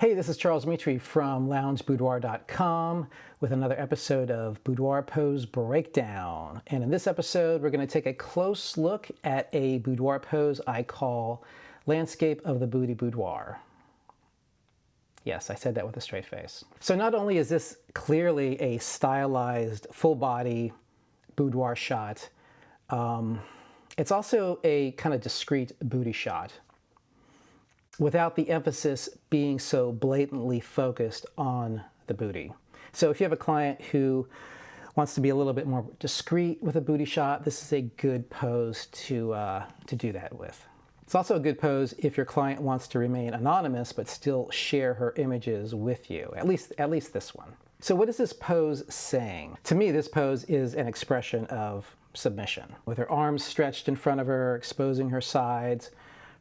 Hey, this is Charles Mitri from loungeboudoir.com with another episode of Boudoir Pose Breakdown. And in this episode, we're going to take a close look at a boudoir pose I call Landscape of the Booty Boudoir. Yes, I said that with a straight face. So not only is this clearly a stylized full body boudoir shot, it's also a kind of discreet booty shot, without the emphasis being so blatantly focused on the booty. So if you have a client who wants to be a little bit more discreet with a booty shot, this is a good pose to do that with. It's also a good pose if your client wants to remain anonymous but still share her images with you, at least this one. So what is this pose saying? To me, this pose is an expression of submission, with her arms stretched in front of her, exposing her sides,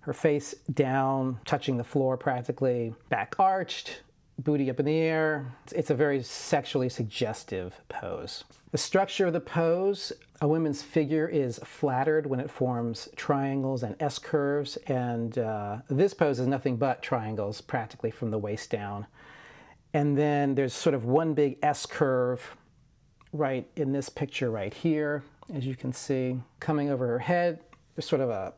her face down, touching the floor practically, back arched, booty up in the air. It's a very sexually suggestive pose. The structure of the pose, a woman's figure is flattered when it forms triangles and S-curves, and this pose is nothing but triangles practically from the waist down. And then there's sort of one big S-curve right in this picture right here, as you can see. Coming over her head, there's sort of a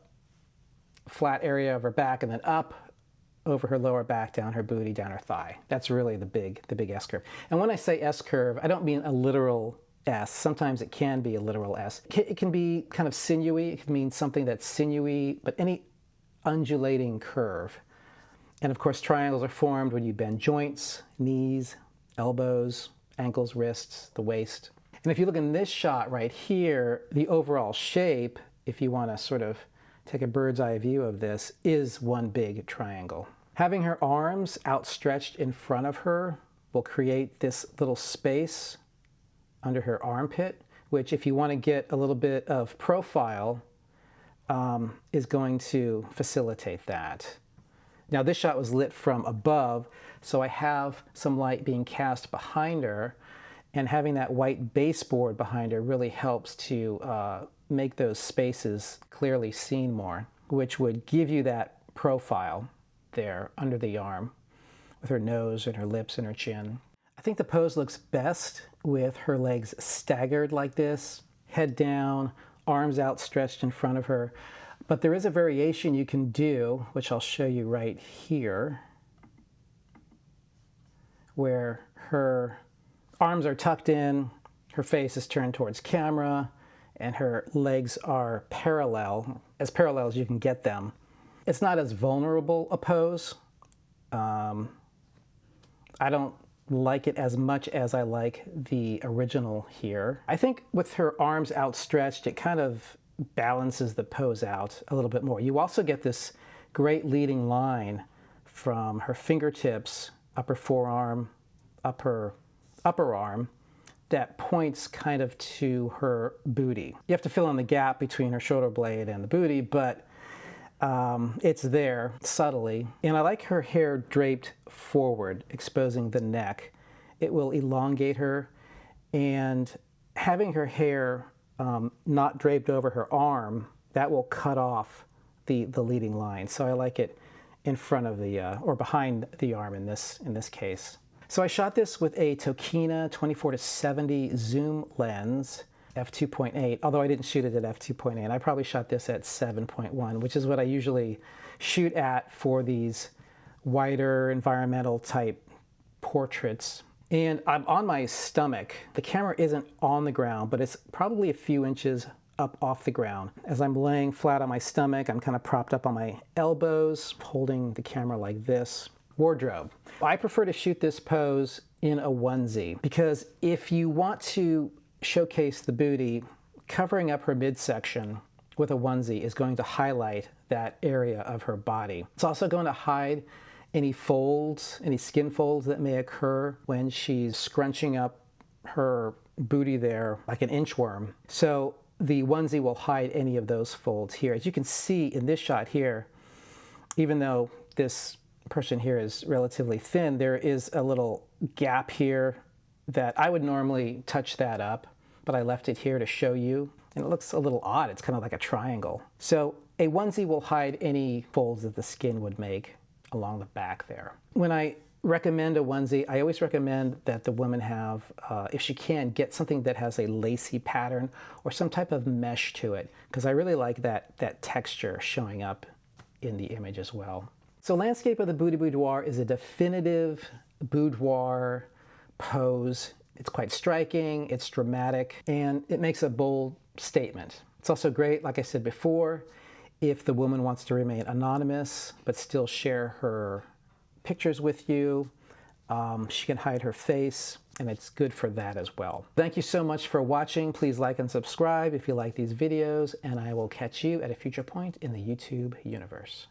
flat area of her back, and then up over her lower back, down her booty, down her thigh. That's really the big S-curve. And when I say S-curve, I don't mean a literal S. Sometimes it can be a literal S. It can be kind of sinewy. It can mean something that's sinewy, but any undulating curve. And of course, triangles are formed when you bend joints, knees, elbows, ankles, wrists, the waist. And if you look in this shot right here, the overall shape, if you want to sort of take a bird's eye view of this, is one big triangle. Having her arms outstretched in front of her will create this little space under her armpit, which, if you want to get a little bit of profile, is going to facilitate that. Now, this shot was lit from above, so I have some light being cast behind her, and having that white baseboard behind her really helps to make those spaces clearly seen more, which would give you that profile there under the arm with her nose and her lips and her chin. I think the pose looks best with her legs staggered like this, head down, arms outstretched in front of her. But there is a variation you can do, which I'll show you right here, where her arms are tucked in, her face is turned towards camera, and her legs are parallel as you can get them. It's not as vulnerable a pose. I don't like it as much as I like the original here. I think with her arms outstretched, it kind of balances the pose out a little bit more. You also get this great leading line from her fingertips, upper forearm, upper arm, that points kind of to her booty. You have to fill in the gap between her shoulder blade and the booty, but it's there subtly. And I like her hair draped forward, exposing the neck. It will elongate her, and having her hair not draped over her arm, that will cut off the leading line. So I like it in front of the, or behind the arm in this case. So I shot this with a Tokina 24-70 zoom lens, f2.8, although I didn't shoot it at f2.8. I probably shot this at 7.1, which is what I usually shoot at for these wider environmental type portraits. And I'm on my stomach. The camera isn't on the ground, but it's probably a few inches up off the ground. As I'm laying flat on my stomach, I'm kind of propped up on my elbows, holding the camera like this. Wardrobe. I prefer to shoot this pose in a onesie because if you want to showcase the booty, covering up her midsection with a onesie is going to highlight that area of her body. It's also going to hide any folds, any skin folds that may occur when she's scrunching up her booty there like an inchworm. So the onesie will hide any of those folds here. As you can see in this shot here, even though this person here is relatively thin, there is a little gap here that I would normally touch that up, but I left it here to show you, and it looks a little odd. It's kind of like a triangle. So A onesie will hide any folds that the skin would make along the back there. When I recommend a onesie. I always recommend that the woman have, if she can, get something that has a lacy pattern or some type of mesh to it, because I really like that texture showing up in the image as well. So Landscape of the Boudoir is a definitive boudoir pose. It's quite striking, it's dramatic, and it makes a bold statement. It's also great, like I said before, if the woman wants to remain anonymous but still share her pictures with you. She can hide her face, and it's good for that as well. Thank you so much for watching. Please like and subscribe if you like these videos, and I will catch you at a future point in the YouTube universe.